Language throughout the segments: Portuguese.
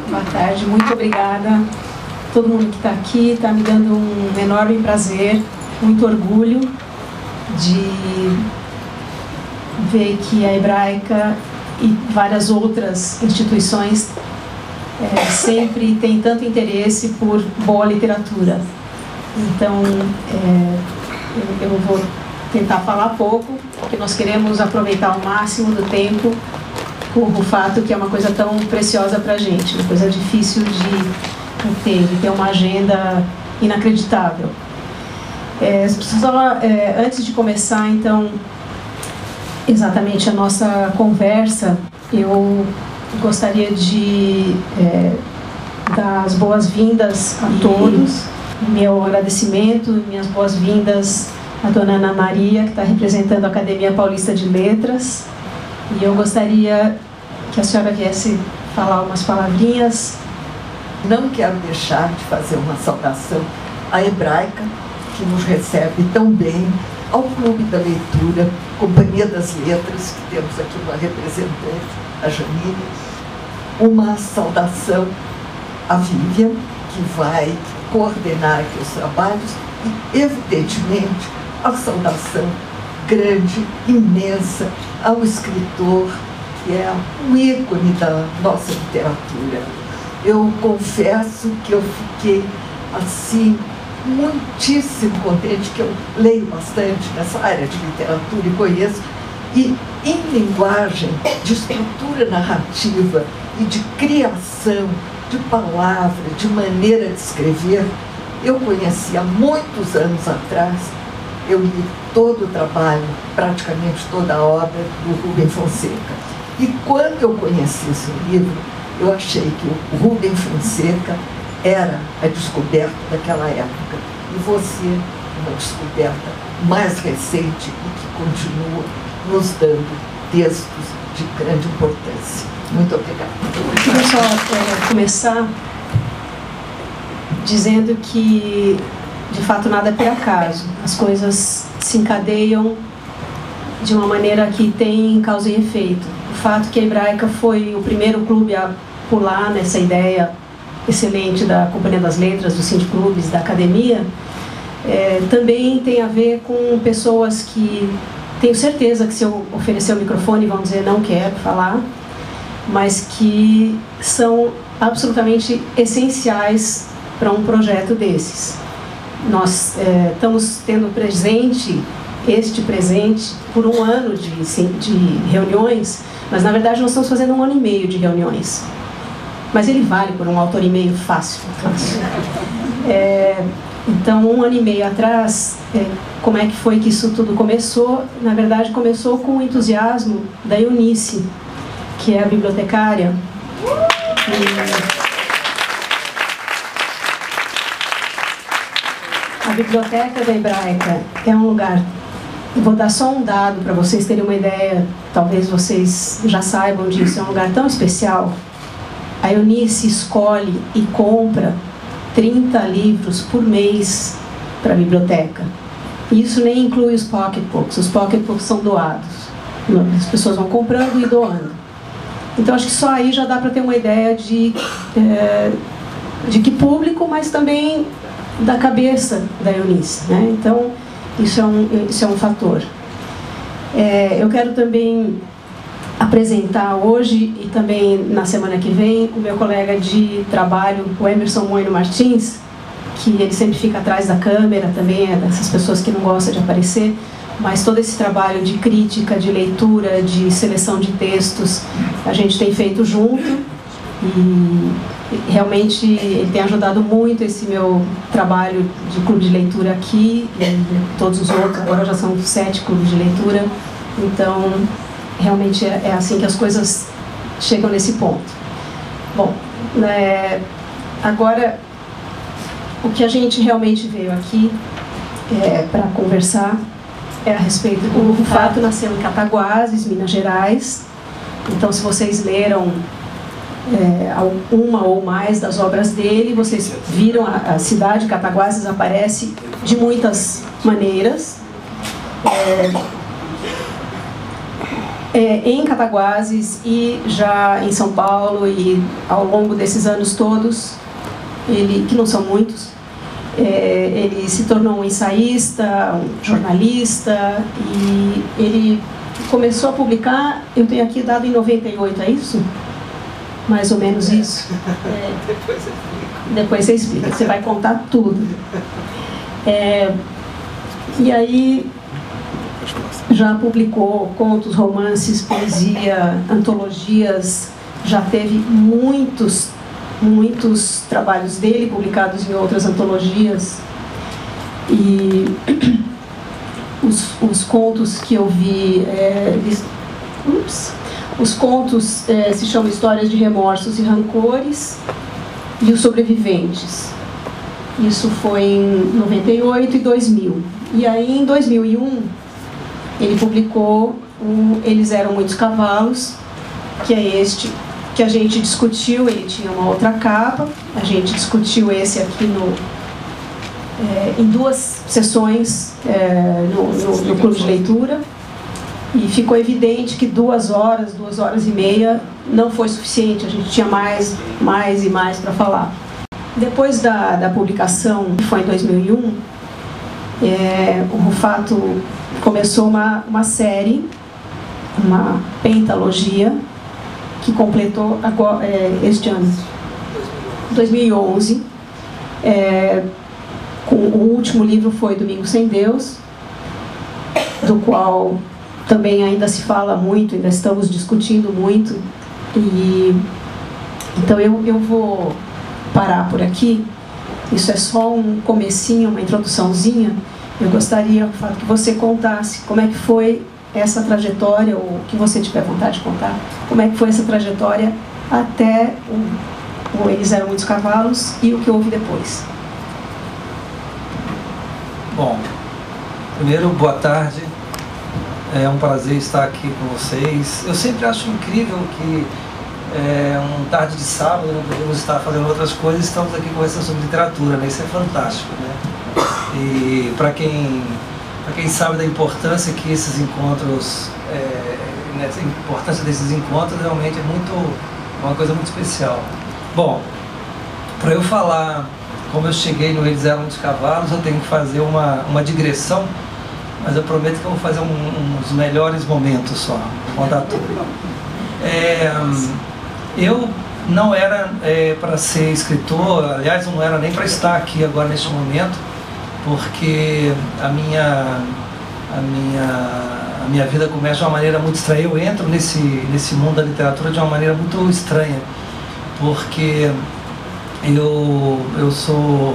Boa tarde, muito obrigada. Todo mundo que está aqui está me dando um enorme prazer, muito orgulho de ver que a Hebraica e várias outras instituições sempre têm tanto interesse por boa literatura. Então, eu vou tentar falar pouco, porque nós queremos aproveitar ao máximo do tempo por o fato que é uma coisa tão preciosa para a gente, uma coisa difícil de ter uma agenda inacreditável. Antes de começar, então, exatamente a nossa conversa, eu gostaria de dar as boas-vindas a todos, meu agradecimento, minhas boas-vindas à dona Ana Maria, que está representando a Academia Paulista de Letras, e eu gostaria que a senhora viesse falar umas palavrinhas. Não quero deixar de fazer uma saudação à Hebraica, que nos recebe tão bem, ao Clube da Leitura, Companhia das Letras, que temos aqui uma representante, a Janine. Uma saudação à Vivian, que vai coordenar aqui os trabalhos, e, evidentemente, a saudação grande, imensa, ao escritor, que é um ícone da nossa literatura. Eu confesso que eu fiquei, assim, muitíssimo contente, que eu leio bastante nessa área de literatura e conheço, e em linguagem de estrutura narrativa e de criação de palavra, de maneira de escrever, eu conheci há muitos anos atrás. Eu li todo o trabalho, praticamente toda a obra do Rubem Fonseca. E quando eu conheci esse livro, eu achei que o Rubem Fonseca era a descoberta daquela época. E você, uma descoberta mais recente e que continua nos dando textos de grande importância. Muito obrigada. Eu queria só começar dizendo que, de fato, nada é por acaso. As coisas se encadeiam de uma maneira que tem causa e efeito. O fato que a Hebraica foi o primeiro clube a pular nessa ideia excelente da Companhia das Letras, dos Sindiclubes, da Academia, também tem a ver com pessoas que, tenho certeza que se eu oferecer o microfone vão dizer não quero falar, mas que são absolutamente essenciais para um projeto desses. Nós estamos tendo este presente por um ano de reuniões, mas na verdade nós estamos fazendo 1 ano e meio de reuniões. Mas ele vale por um autor e meio fácil. Então, 1 ano e meio atrás, como é que foi que isso tudo começou? Na verdade, começou com o entusiasmo da Eunice, que é a bibliotecária. A biblioteca da Hebraica é um lugar... Vou dar só um dado para vocês terem uma ideia, talvez vocês já saibam disso, é um lugar tão especial. A Eunice escolhe e compra 30 livros por mês para a biblioteca. Isso nem inclui os pocketbooks. Os pocketbooks são doados. As pessoas vão comprando e doando. Então, acho que só aí já dá para ter uma ideia de que público, mas também da cabeça da Eunice, né? Então, isso é um fator. Eu quero também apresentar hoje e também na semana que vem o meu colega de trabalho, o Emerson Moino Martins, que ele sempre fica atrás da câmera, também é dessas pessoas que não gostam de aparecer, mas todo esse trabalho de crítica, de leitura, de seleção de textos, a gente tem feito junto e realmente ele tem ajudado muito esse meu trabalho de clube de leitura aqui e todos os outros, agora já são 7 clubes de leitura, então realmente é assim que as coisas chegam nesse ponto. Bom, agora o que a gente realmente veio aqui para conversar é a respeito do Rufato. Nasceu em Cataguases, Minas Gerais. Então, se vocês leram uma ou mais das obras dele, vocês viram a cidade de Cataguases aparece de muitas maneiras. em Cataguases e já em São Paulo, e ao longo desses anos todos, ele, que não são muitos, ele se tornou um ensaísta, um jornalista, e ele começou a publicar, eu tenho aqui dado em 98, é isso? Mais ou menos isso. Depois você explica, você vai contar tudo. E aí já publicou contos, romances, poesia, antologias, já teve muitos trabalhos dele publicados em outras antologias. E os contos que eu vi, os contos se chamam Histórias de Remorsos e Rancores e Os Sobreviventes. Isso foi em 98 e 2000. E aí, em 2001, ele publicou Eles Eram Muitos Cavalos, que é este que a gente discutiu. Ele tinha uma outra capa, a gente discutiu esse aqui em duas sessões no clube de leitura, e ficou evidente que 2 horas e meia não foi suficiente, a gente tinha mais e mais para falar. Depois da publicação, que foi em 2001, o Rufato começou uma série, uma pentalogia, que completou agora, este ano, 2011. O último livro foi Domingo Sem Deus, do qual também ainda se fala muito, ainda estamos discutindo muito. E então eu vou parar por aqui. Isso é só um comecinho, uma introduçãozinha. Eu gostaria, Fato, que você contasse como é que foi essa trajetória, ou que você tiver vontade de contar, como é que foi essa trajetória até Eles Eram Muitos Cavalos e o que houve depois. Bom, primeiro, boa tarde. É um prazer estar aqui com vocês. Eu sempre acho incrível que um tarde de sábado não podemos estar fazendo outras coisas, estamos aqui conversando sobre literatura, né? Isso é fantástico, né? E para quem sabe da importância que esses encontros, a importância desses encontros realmente é uma coisa muito especial. Bom, para eu falar como eu cheguei no Eles Eram Muitos Cavalos, eu tenho que fazer uma digressão, mas eu prometo que eu vou fazer uns melhores momentos só, vou contar tudo. Eu não era para ser escritor, aliás, eu não era nem para estar aqui agora neste momento, porque a minha vida começa de uma maneira muito estranha. Eu entro nesse mundo da literatura de uma maneira muito estranha, porque eu sou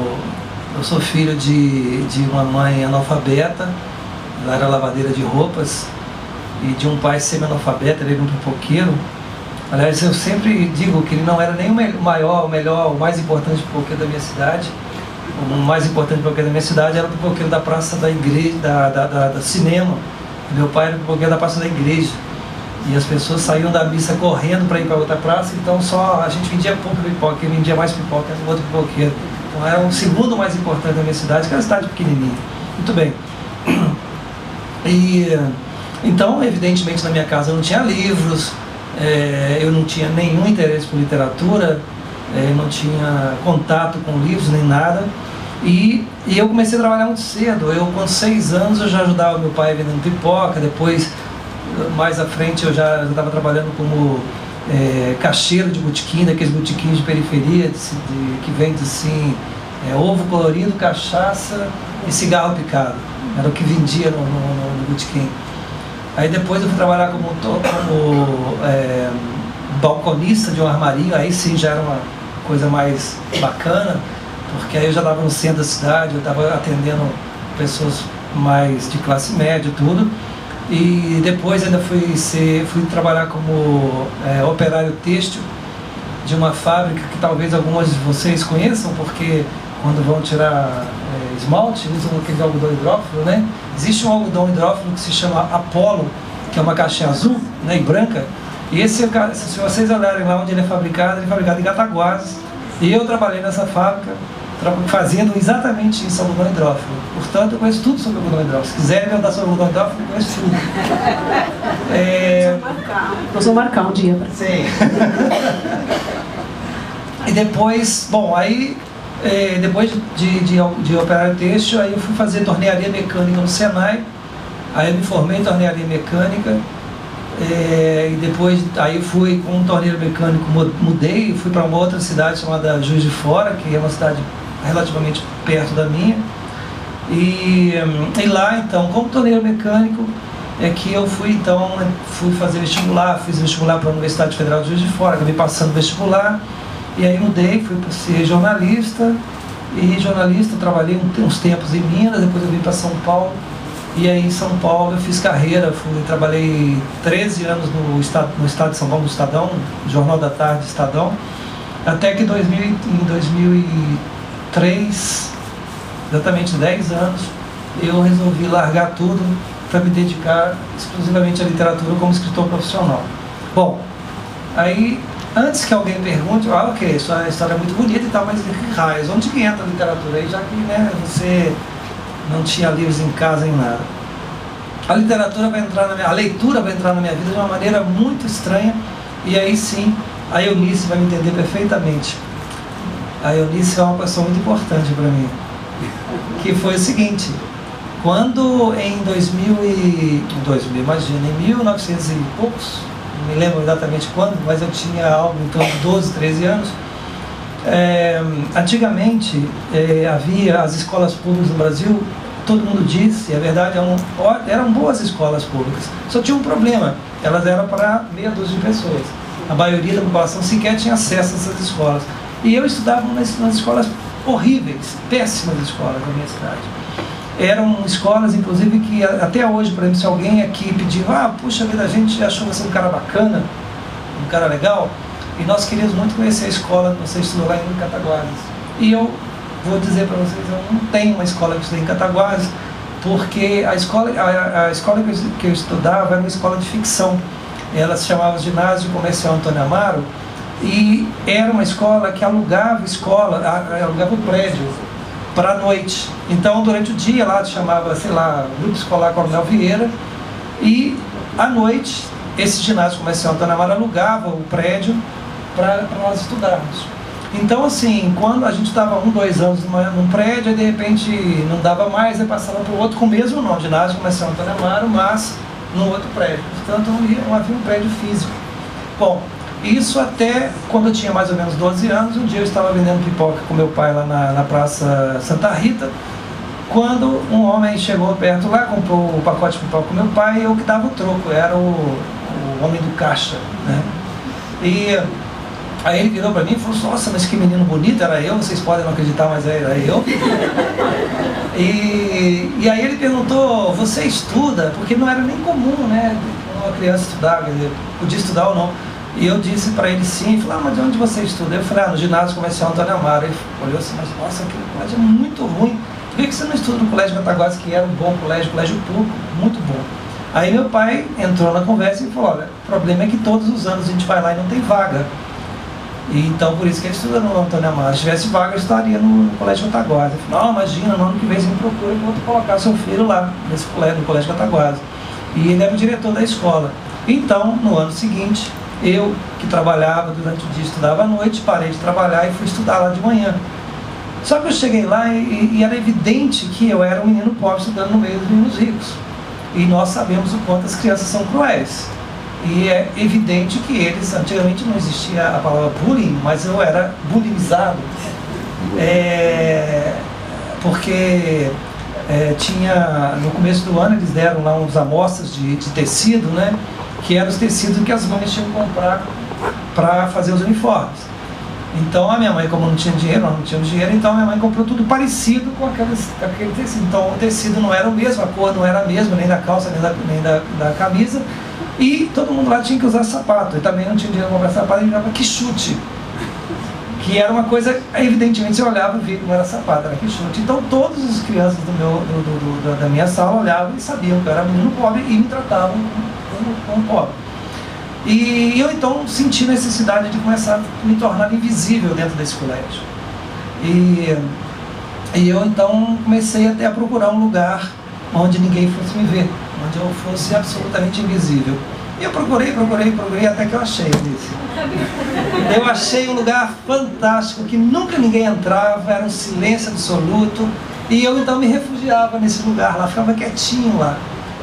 filho de uma mãe analfabeta, ela era lavadeira de roupas, e de um pai semi-analfabeta, ele era um pipoqueiro. Aliás, eu sempre digo que ele não era nem o maior, o melhor, o mais importante pipoqueiro da minha cidade. O mais importante pipoqueiro da minha cidade era o pipoqueiro da praça da igreja, da cinema. Meu pai era o pipoqueiro da praça da igreja. E as pessoas saíam da missa correndo para ir para outra praça, então só a gente vendia pouco pipoca, ele vendia mais pipoca que o outro pipoqueiro. Então era o segundo mais importante da minha cidade, que era uma cidade pequenininha. Muito bem. E então, evidentemente, na minha casa eu não tinha livros, eu não tinha nenhum interesse por literatura, não tinha contato com livros nem nada. E eu comecei a trabalhar muito cedo. Com 6 anos eu já ajudava meu pai vendendo pipoca. Depois, mais à frente, eu já estava trabalhando como caixeiro de botequim, daqueles botequins de periferia que vende assim, ovo colorido, cachaça e cigarro picado. Era o que vendia no botequim. Aí depois eu fui trabalhar como balconista de um armarinho. Aí sim já era uma coisa mais bacana, porque aí eu já estava no centro da cidade, eu estava atendendo pessoas mais de classe média e tudo. E depois ainda fui trabalhar como operário têxtil de uma fábrica que talvez algumas de vocês conheçam, porque quando vão tirar esmalte, usam aquele algodão hidrófilo, né? Existe um algodão hidrófilo que se chama Apollo, que é uma caixinha azul, né, e branca. E esse, se vocês olharem lá onde ele é fabricado em Cataguases. E eu trabalhei nessa fábrica, fazendo exatamente isso, algodão hidrófilo. Portanto, eu conheço tudo sobre algodão hidrófilo. Se quiserem perguntar sobre algodão hidrófilo, eu conheço tudo. Nós vamos marcar um dia para Sim. E depois, bom, aí depois de operário têxtil, aí eu fui fazer tornearia mecânica no Senai. Aí eu me formei em tornearia mecânica. E depois aí fui com um torneiro mecânico, mudei, fui para uma outra cidade chamada Juiz de Fora, que é uma cidade relativamente perto da minha. E lá então, como torneiro mecânico, é que eu fui fazer vestibular, fiz vestibular para a Universidade Federal de Juiz de Fora, acabei passando vestibular, e aí mudei, fui para ser jornalista, e jornalista trabalhei uns tempos em Minas, depois eu vim para São Paulo. E aí em São Paulo eu fiz carreira, trabalhei 13 anos no estado de São Paulo, no Estadão, Jornal da Tarde, Estadão, até que em 2003, exatamente 10 anos, eu resolvi largar tudo para me dedicar exclusivamente à literatura como escritor profissional. Bom, aí antes que alguém pergunte, ok, sua história é muito bonita e tal, mas raios, onde que entra a literatura? Aí já que você não tinha livros em casa nem nada. A literatura vai entrar a leitura vai entrar na minha vida de uma maneira muito estranha, e aí sim, a Eunice vai me entender perfeitamente. A Eunice é uma pessoa muito importante para mim, que foi o seguinte: quando em 1900 e poucos, não me lembro exatamente quando, mas eu tinha algo em torno de 12, 13 anos, antigamente havia as escolas públicas no Brasil, todo mundo diz, e é verdade, eram boas escolas públicas, só tinha um problema: elas eram para meia dúzia de pessoas, a maioria da população sequer tinha acesso a essas escolas, e eu estudava nas escolas horríveis, péssimas escolas da minha cidade. Eram escolas, inclusive, que até hoje, por exemplo, se alguém aqui pedir, puxa vida, a gente achou você um cara bacana, um cara legal, e nós queríamos muito conhecer a escola que você estudou lá em Cataguases. E eu vou dizer para vocês, eu não tenho uma escola que eu estudei em Cataguases, porque a escola que eu estudava era uma escola de ficção. Ela se chamava Ginásio Comercial Antônio Amaro, e era uma escola que alugava o prédio para a noite. Então, durante o dia lá chamava, Grupo Escolar Coronel Vieira, e à noite esse ginásio comercial Antônio Amaro alugava o prédio para nós estudarmos. Então, assim, quando a gente estava 1, 2 anos num prédio, e de repente não dava mais, aí passava para o outro com o mesmo nome, ginásio comercial Antônio Amaro, mas no outro prédio. Portanto, não havia um prédio físico. Bom, isso até quando eu tinha mais ou menos 12 anos. Um dia eu estava vendendo pipoca com meu pai lá na Praça Santa Rita, quando um homem chegou perto lá, comprou o pacote de pipoca com meu pai, e eu que dava o troco, era o homem do caixa, né? E aí ele virou para mim e falou: nossa, mas que menino bonito, era eu, vocês podem não acreditar, mas era eu. E aí ele perguntou: você estuda? Porque não era nem comum, né, uma criança estudar, quer dizer, podia estudar ou não. E eu disse para ele sim, falei: mas de onde você estuda? Eu falei: no Ginásio Comercial Antônio Amaro. Ele olhou assim: mas nossa, aquele colégio é muito ruim, por que você não estuda no Colégio Cataguases, que era um bom colégio público, muito bom? Aí meu pai entrou na conversa e falou: olha, o problema é que todos os anos a gente vai lá e não tem vaga. E então por isso que ele estuda no Antônio Amaro. Se tivesse vaga, eu estaria no Colégio Cataguases. Ele falou: não, imagina, no ano que vem você me procura, eu vou colocar seu filho lá, no Colégio Cataguases. E ele era o diretor da escola. Então, no ano seguinte, eu, que trabalhava durante o dia, estudava à noite, parei de trabalhar e fui estudar lá de manhã. Só que eu cheguei lá e era evidente que eu era um menino pobre estudando no meio dos meninos ricos. E nós sabemos o quanto as crianças são cruéis. E é evidente que eles, antigamente não existia a palavra bullying, mas eu era bullyingizado. Porque tinha, no começo do ano, eles deram lá uns amostras de tecido, né? Que eram os tecidos que as mães tinham que comprar para fazer os uniformes. Então a minha mãe, como não tinha dinheiro, nós não tínhamos dinheiro, então a minha mãe comprou tudo parecido com aquele tecido. Então o tecido não era o mesmo, a cor não era a mesma, nem da calça, nem da camisa. E todo mundo lá tinha que usar sapato. Eu também não tinha dinheiro para comprar sapato, a gente usava quichute, que era uma coisa, evidentemente, você olhava e via que não era sapato, era quichute. Então todas as crianças da minha sala olhavam e sabiam que eu era menino pobre e me tratavam como pobre. E eu então senti necessidade de começar a me tornar invisível dentro desse colégio. E E eu então comecei até a procurar um lugar onde ninguém fosse me ver, onde eu fosse absolutamente invisível. E eu procurei até que eu achei isso. Eu achei um lugar fantástico, que nunca ninguém entrava, era um silêncio absoluto. E eu então me refugiava nesse lugar lá, ficava quietinho lá.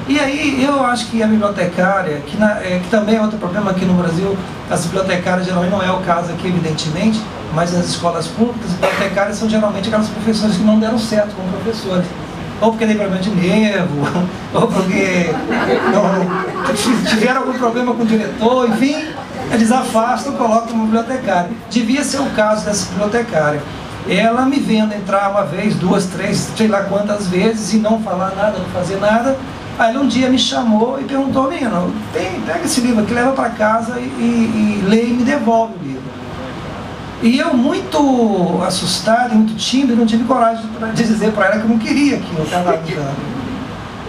E aí eu acho que a bibliotecária, que também é outro problema aqui no Brasil, as bibliotecárias geralmente não é o caso aqui, evidentemente, mas nas escolas públicas, as bibliotecárias são geralmente aquelas professoras que não deram certo como professores. Ou porque tem problema de nervo, ou porque tiveram algum problema com o diretor, enfim, eles afastam e colocam uma bibliotecária. Devia ser o caso dessa bibliotecária. Ela me vendo entrar uma vez, duas, três, sei lá quantas vezes, e não falar nada, não fazer nada. Aí um dia me chamou e perguntou: menino, pega esse livro aqui, leva para casa e lê e me devolve o livro. E eu, muito assustado, muito tímido, não tive coragem de dizer para ela que eu não queria aquilo, eu estava avisando.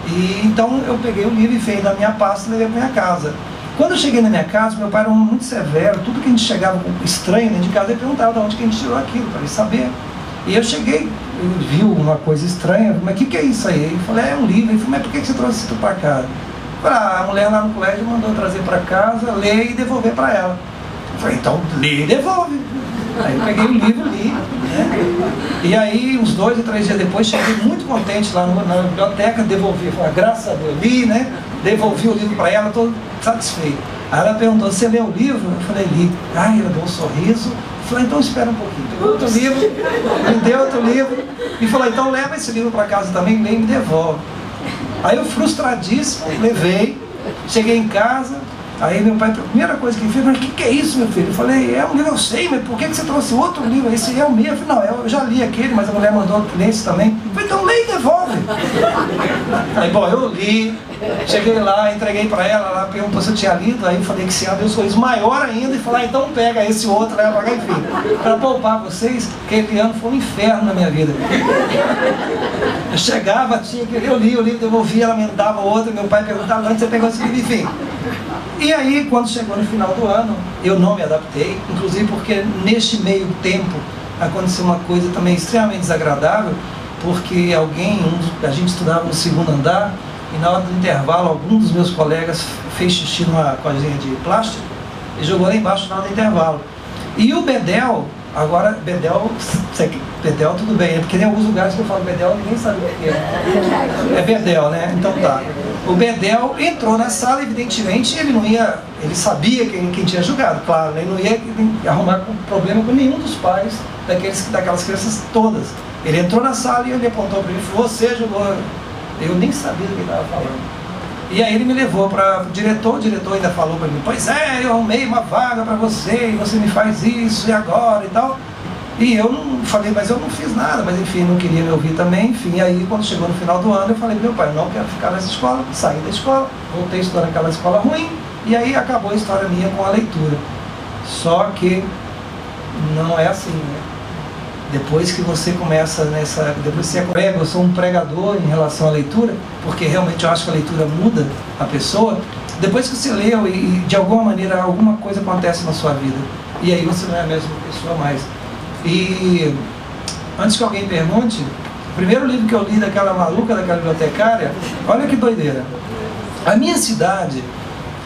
E então eu peguei o livro e fei da minha pasta e levei para minha casa. Quando eu cheguei na minha casa, meu pai era um homem muito severo, tudo que a gente chegava estranho dentro de casa, ele perguntava de onde que a gente tirou aquilo, para ele saber. E eu cheguei, ele viu uma coisa estranha, mas o que é isso aí? Ele falou: é um livro. Ele falou: mas por que você trouxe isso para casa? Eu falei: a mulher lá no colégio mandou trazer para casa, ler e devolver para ela. Eu falei: então lê e devolve. Aí eu peguei o livro e li, né? E aí, uns 2 ou 3 dias depois, cheguei muito contente lá na biblioteca, devolvi, falei: graças a Deus, li, né? Devolvi o livro para ela, estou satisfeito. Aí ela perguntou: você leu o livro? Eu falei: li. Aí ela deu um sorriso, falei: então espera um pouquinho. Pegou outro livro, me deu outro livro, e falou: então leva esse livro para casa também, lê e me devolve. Aí eu, frustradíssimo, levei, cheguei em casa. Aí meu pai, a primeira coisa que ele fez: mas o que é isso, meu filho? Eu falei: é um livro, eu sei, mas por que você trouxe outro livro? Esse é o meu. Eu falei: não, eu já li aquele, mas a mulher mandou ler esse também. Eu falei: então lê e devolve. Aí, bom, eu li, cheguei lá, entreguei para ela, ela perguntou se eu tinha lido, aí eu falei que sim, ela deu um sorriso maior ainda e falou: ah, então pega esse outro, leva para cá, enfim. Para poupar vocês, que aquele ano foi um inferno na minha vida. Eu chegava, tinha que ler, eu li o livro, devolvia, ela me dava outro, meu pai perguntava: onde você pegou esse livro, enfim. E aí, quando chegou no final do ano, eu não me adaptei, inclusive porque neste meio tempo aconteceu uma coisa também extremamente desagradável, porque a gente estudava no 2º andar, e na hora do intervalo, algum dos meus colegas fez xixi numa coisinha de plástico e jogou lá embaixo na hora do intervalo. E o Bedel, agora Bedel tudo bem, porque tem alguns lugares que eu falo Bedel, ninguém sabe o que é. É Bedel, né? Então tá. O Bedel entrou na sala, evidentemente, ele sabia quem tinha jogado, claro, né? Ele não ia arrumar problema com nenhum dos pais daquelas crianças todas. Ele entrou na sala e ele apontou para mim e falou: você jogou. Eu nem sabia do que ele estava falando. E aí ele me levou para o diretor ainda falou para mim: pois é, eu arrumei uma vaga para você, e você me faz isso, e agora e tal. E eu não falei: mas eu não fiz nada, mas enfim, não queria me ouvir também, enfim. Aí quando chegou no final do ano, eu falei: meu pai, eu não quero ficar nessa escola, saí da escola, voltei a estudar naquela escola ruim, e aí acabou a história minha com a leitura. Só que não é assim, né? Depois que você começa depois que você é prega, eu sou um pregador em relação à leitura, porque realmente eu acho que a leitura muda a pessoa. Depois que você leu e de alguma maneira alguma coisa acontece na sua vida, e aí você não é a mesma pessoa mais. E antes que alguém pergunte, o primeiro livro que eu li daquela maluca, daquela bibliotecária, olha que doideira. A minha cidade,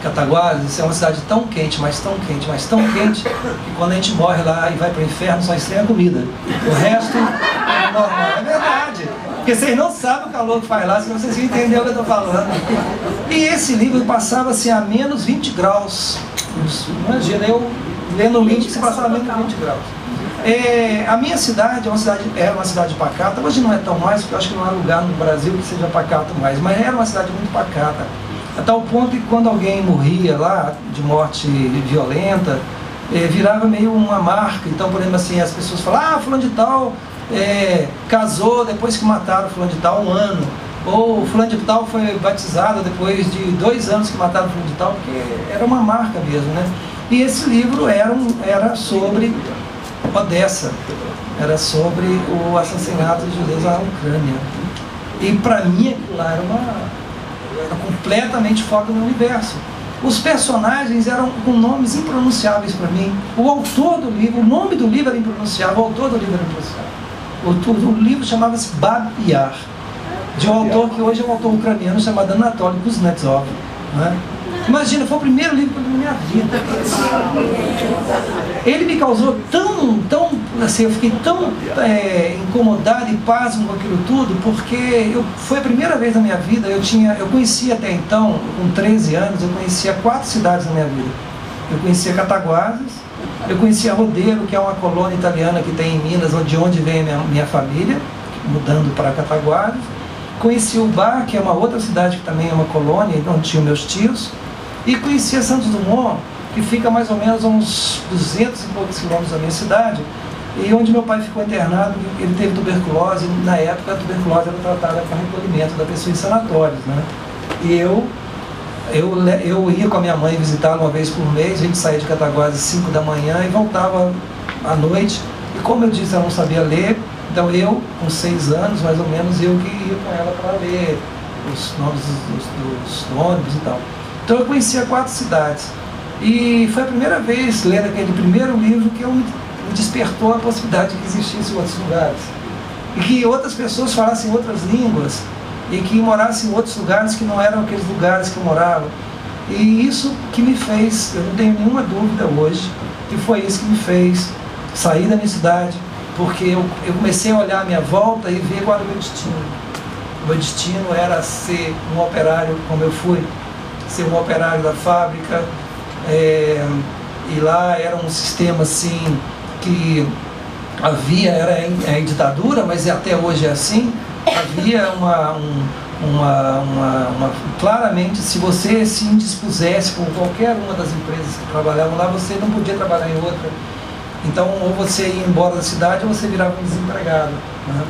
Cataguases, é uma cidade tão quente, mas tão quente, mas tão quente, que quando a gente morre lá e vai para o inferno, só estranha a comida. O resto é normal. É verdade. Porque vocês não sabem o calor que faz lá, se vocês entenderem o que eu estou falando. E esse livro passava assim a menos 20 graus. Imagina, eu lendo um livro que se passava a menos 20 graus. A minha cidade era uma cidade pacata. Hoje não é tão mais, porque eu acho que não há lugar no Brasil que seja pacato mais, mas era uma cidade muito pacata. A tal ponto que quando alguém morria lá, de morte violenta, virava meio uma marca. Então, por exemplo, assim, as pessoas falavam: ah, fulano de tal casou depois que mataram fulano de tal 1 ano. Ou fulano de tal foi batizado depois de 2 anos que mataram fulano de tal, porque era uma marca mesmo, né? E esse livro era sobre Odessa, era sobre o assassinato de judeus na Ucrânia. E para mim aquilo lá era completamente fora do meu universo. Os personagens eram com nomes impronunciáveis para mim. O autor do livro, o nome do livro era impronunciável, o autor do livro era impronunciável. O livro chamava-se Bab Yar, de um autor que hoje é um autor ucraniano chamado Anatoly Kuznetsov, né? Imagina, foi o primeiro livro que eu li na minha vida. Ele me causou assim, eu fiquei tão incomodado e pasmo com aquilo tudo, porque foi a primeira vez na minha vida, eu conhecia até então, com 13 anos, eu conhecia 4 cidades na minha vida. Eu conhecia Cataguases, eu conhecia Rodeiro, que é uma colônia italiana que tem em Minas, de onde vem a minha família, mudando para Cataguases. Conheci Ubá, que é uma outra cidade que também é uma colônia, onde tinham meus tios. E conhecia Santos Dumont, que fica mais ou menos a uns 200 e poucos quilômetros da minha cidade, e onde meu pai ficou internado. Ele teve tuberculose, e na época a tuberculose era tratada com recolhimento da pessoa em sanatórios, né? E eu ia com a minha mãe visitá-lo uma vez por mês. A gente saía de Cataguases às 5 da manhã e voltava à noite. E como eu disse, eu não sabia ler, então eu, com 6 anos mais ou menos, eu que ia com ela para ler os nomes dos ônibus e tal. Então eu conhecia 4 cidades. E foi a primeira vez, lendo aquele primeiro livro, que me despertou a possibilidade de que existissem outros lugares. E que outras pessoas falassem outras línguas, e que morassem em outros lugares que não eram aqueles lugares que eu morava. E isso que me fez, eu não tenho nenhuma dúvida hoje, que foi isso que me fez sair da minha cidade, porque eu comecei a olhar à minha volta e ver qual era o meu destino. O meu destino era ser um operário, como eu fui, ser um operário da fábrica, e lá era um sistema assim que havia, era em ditadura, mas até hoje é assim. Havia claramente, se você se indispusesse com qualquer uma das empresas que trabalhavam lá, você não podia trabalhar em outra. Então, ou você ia embora da cidade ou você virava um desempregado, né?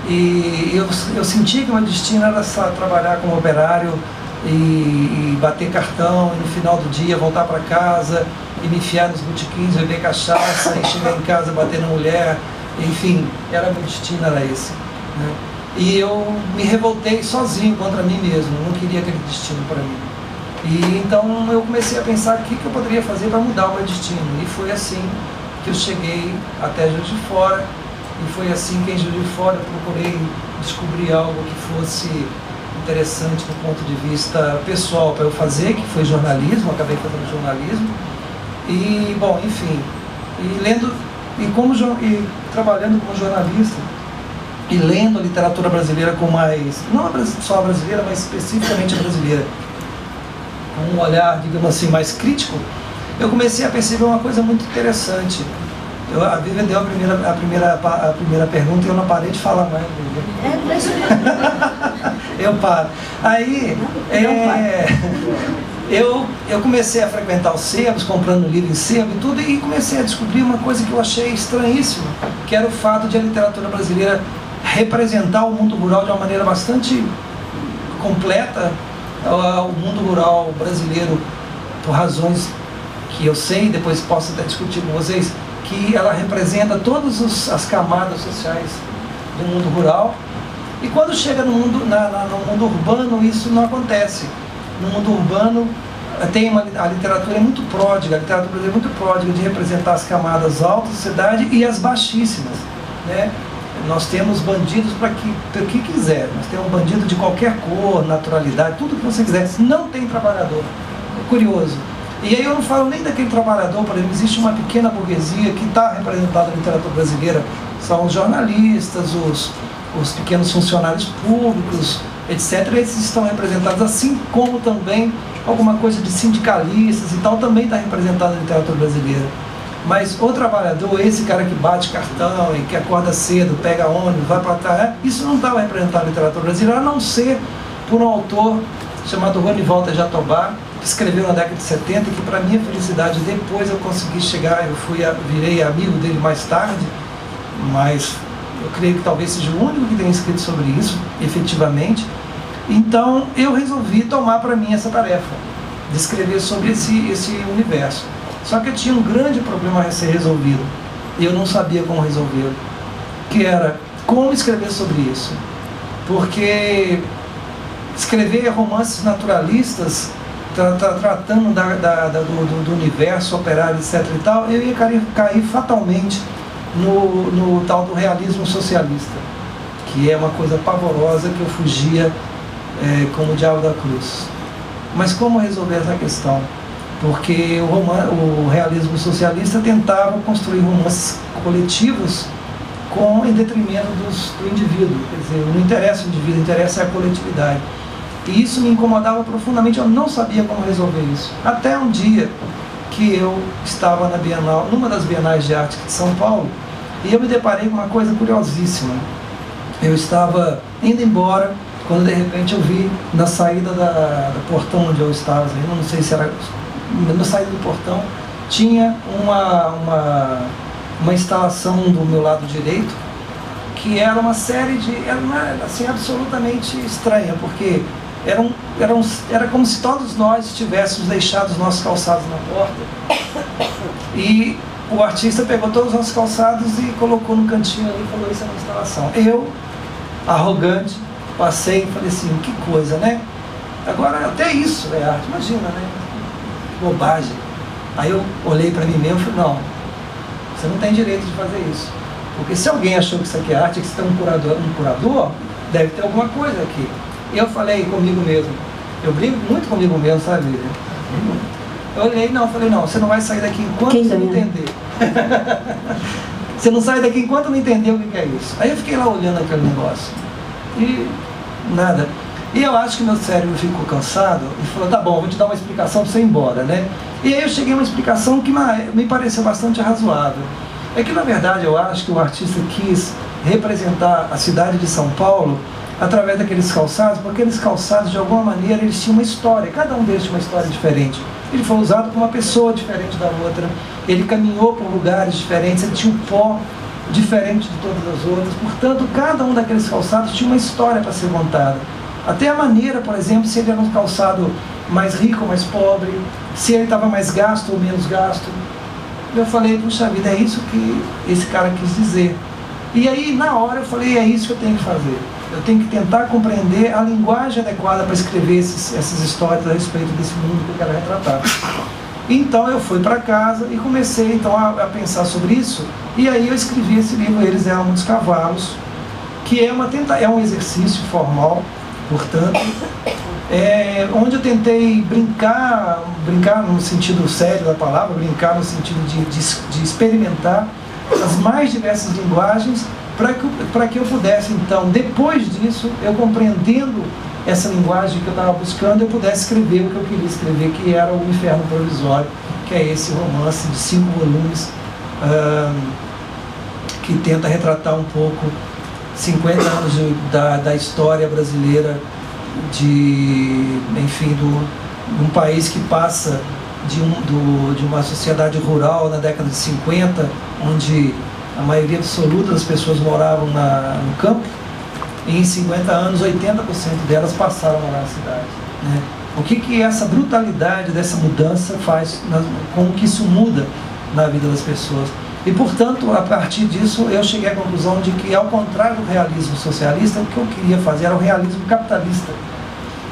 E eu senti que o meu destino era só trabalhar como operário e bater cartão, e no final do dia voltar para casa e me enfiar nos botequins, beber cachaça e chegar em casa bater na mulher. Enfim, meu destino era esse, né? E eu me revoltei sozinho contra mim mesmo, não queria aquele destino para mim. E então eu comecei a pensar o que eu poderia fazer para mudar o meu destino. E foi assim que eu cheguei até Juiz de Fora, e foi assim que em Juiz de Fora eu procurei descobrir algo que fosse interessante do ponto de vista pessoal para eu fazer, que foi jornalismo. Acabei fazendo jornalismo. E, bom, enfim, e trabalhando como jornalista, e lendo a literatura brasileira com mais, não só a brasileira, mas especificamente a brasileira, com um olhar, digamos assim, mais crítico, eu comecei a perceber uma coisa muito interessante. A Vivian deu a primeira pergunta e eu não parei de falar mais. Eu paro. Aí, eu comecei a frequentar os sebos, comprando livro em sebo e tudo, e comecei a descobrir uma coisa que eu achei estranhíssima, que era o fato de a literatura brasileira representar o mundo rural de uma maneira bastante completa. O mundo rural brasileiro, por razões que eu sei, depois posso até discutir com vocês, que ela representa todas as camadas sociais do mundo rural. E quando chega no mundo urbano, isso não acontece. No mundo urbano, a literatura é muito pródiga, a literatura brasileira é muito pródiga de representar as camadas altas da sociedade e as baixíssimas, né? Nós temos bandidos para o que quiser, nós temos bandido de qualquer cor, naturalidade, tudo que você quiser. Não tem trabalhador. É curioso. E aí eu não falo nem daquele trabalhador, por exemplo, existe uma pequena burguesia que está representada na literatura brasileira, são os jornalistas, os pequenos funcionários públicos, etc. Esses estão representados, assim como também alguma coisa de sindicalistas e tal, também está representado na literatura brasileira. Mas o trabalhador, esse cara que bate cartão e que acorda cedo, pega ônibus, vai para trás, isso não estava representado na literatura brasileira, a não ser por um autor chamado Ronivaldo Jatobá, que escreveu na década de 70, que para minha felicidade depois eu consegui chegar, virei amigo dele mais tarde, mas eu creio que talvez seja o único que tenha escrito sobre isso, efetivamente. Então eu resolvi tomar para mim essa tarefa, de escrever sobre esse universo. Só que eu tinha um grande problema a ser resolvido, e eu não sabia como resolvê-lo, que era como escrever sobre isso. Porque escrever romances naturalistas, tratando do universo operário, etc. e tal, eu ia cair fatalmente no tal do realismo socialista, que é uma coisa pavorosa que eu fugia como o diabo da cruz. Mas como resolver essa questão? Porque o realismo socialista tentava construir romances coletivos em detrimento do indivíduo. Quer dizer, não interessa o indivíduo, interessa a coletividade. E isso me incomodava profundamente, eu não sabia como resolver isso. Até um dia que eu estava na Bienal, numa das Bienais de Arte de São Paulo, e eu me deparei com uma coisa curiosíssima. Eu estava indo embora, quando de repente eu vi na saída do portão onde eu estava, eu não sei se era, na saída do portão, tinha uma instalação do meu lado direito, que era uma série de, assim, absolutamente estranha, porque era como se todos nós tivéssemos deixado os nossos calçados na porta, e o artista pegou todos os nossos calçados e colocou no cantinho ali e falou: isso é uma instalação. Eu, arrogante, passei e falei assim: que coisa, né? Agora até isso é arte, imagina, né? Que bobagem. Aí eu olhei para mim mesmo e falei: não, você não tem direito de fazer isso, porque se alguém achou que isso aqui é arte, que você tem um curador, deve ter alguma coisa aqui. E eu falei comigo mesmo, eu brinco muito comigo mesmo, sabe? Eu olhei, falei: não, você não vai sair daqui enquanto você não entender. Você não sai daqui enquanto não entender o que é isso. Aí eu fiquei lá olhando aquele negócio e nada. E eu acho que meu cérebro ficou cansado e falou: tá bom, vou te dar uma explicação para você ir embora, né? E aí eu cheguei a uma explicação que me pareceu bastante razoável. É que, na verdade, eu acho que o artista quis representar a cidade de São Paulo através daqueles calçados, porque aqueles calçados, de alguma maneira, eles tinham uma história, cada um deles tinha uma história diferente. Ele foi usado por uma pessoa diferente da outra, ele caminhou por lugares diferentes, ele tinha um pó diferente de todas as outras, portanto, cada um daqueles calçados tinha uma história para ser contada. Até a maneira, por exemplo, se ele era um calçado mais rico ou mais pobre, se ele estava mais gasto ou menos gasto. Eu falei: puxa vida, é isso que esse cara quis dizer. E aí, na hora, eu falei: é isso que eu tenho que fazer. Eu tenho que tentar compreender a linguagem adequada para escrever essas histórias a respeito desse mundo que eu quero retratar. Então eu fui para casa e comecei então a pensar sobre isso, e aí eu escrevi esse livro, Eles Eram Muitos Cavalos, que é um exercício formal, portanto, onde eu tentei brincar no sentido sério da palavra, brincar no sentido de experimentar as mais diversas linguagens, para que eu pudesse, então, depois disso, eu compreendendo essa linguagem que eu estava buscando, eu pudesse escrever o que eu queria escrever, que era O Inferno Provisório, que é esse romance de 5 volumes, que tenta retratar um pouco 50 anos da história brasileira, de um país que passa de uma sociedade rural na década de 50, onde a maioria absoluta das pessoas moravam no campo, e em 50 anos 80% delas passaram a morar na cidade, né? O que essa brutalidade dessa mudança faz, como que isso muda na vida das pessoas. E, portanto, a partir disso eu cheguei à conclusão de que, ao contrário do realismo socialista, o que eu queria fazer era o realismo capitalista,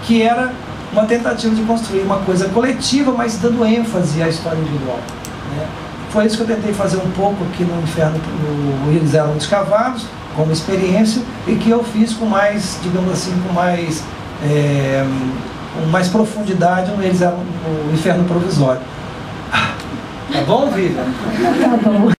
que era uma tentativa de construir uma coisa coletiva, mas dando ênfase à história individual, né? Foi isso que eu tentei fazer um pouco aqui no Inferno, no Eles Eram Muitos Cavalos, como experiência, e que eu fiz com mais, digamos assim, com mais profundidade no Eles Eram no Inferno Provisório. Tá bom, Vivian? Tá bom.